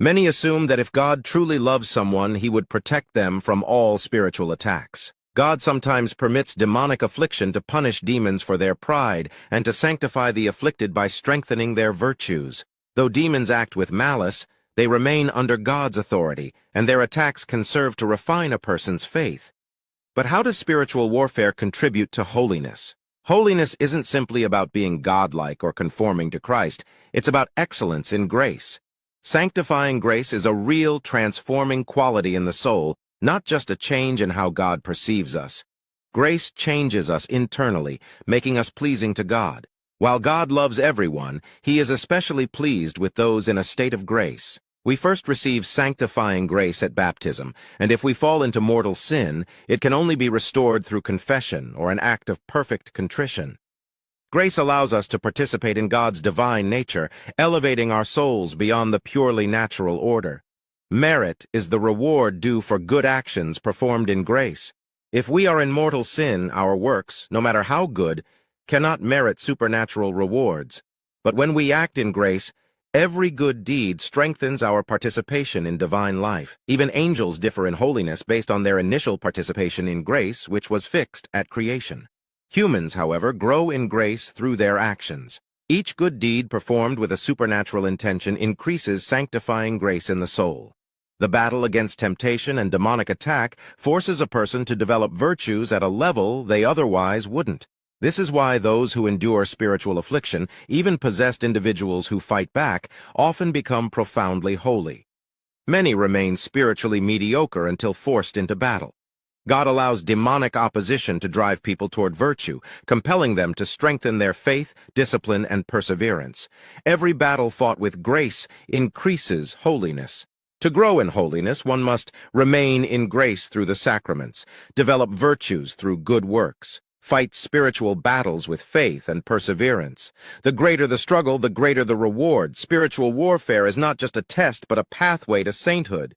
Many assume that if God truly loves someone, he would protect them from all spiritual attacks. God sometimes permits demonic affliction to punish demons for their pride and to sanctify the afflicted by strengthening their virtues. Though demons act with malice, they remain under God's authority, and their attacks can serve to refine a person's faith. But how does spiritual warfare contribute to holiness? Holiness isn't simply about being godlike or conforming to Christ. It's about excellence in grace. Sanctifying grace is a real transforming quality in the soul, not just a change in how God perceives us. Grace changes us internally, making us pleasing to God. While God loves everyone, he is especially pleased with those in a state of grace. We first receive sanctifying grace at baptism, and if we fall into mortal sin, it can only be restored through confession or an act of perfect contrition. Grace allows us to participate in God's divine nature, elevating our souls beyond the purely natural order. Merit is the reward due for good actions performed in grace. If we are in mortal sin, our works, no matter how good, cannot merit supernatural rewards. But when we act in grace, every good deed strengthens our participation in divine life. Even angels differ in holiness based on their initial participation in grace, which was fixed at creation. Humans, however, grow in grace through their actions. Each good deed performed with a supernatural intention increases sanctifying grace in the soul. The battle against temptation and demonic attack forces a person to develop virtues at a level they otherwise wouldn't. This is why those who endure spiritual affliction, even possessed individuals who fight back, often become profoundly holy. Many remain spiritually mediocre until forced into battle. God allows demonic opposition to drive people toward virtue, compelling them to strengthen their faith, discipline, and perseverance. Every battle fought with grace increases holiness. To grow in holiness, one must remain in grace through the sacraments, develop virtues through good works, fight spiritual battles with faith and perseverance. The greater the struggle, the greater the reward. Spiritual warfare is not just a test, but a pathway to sainthood.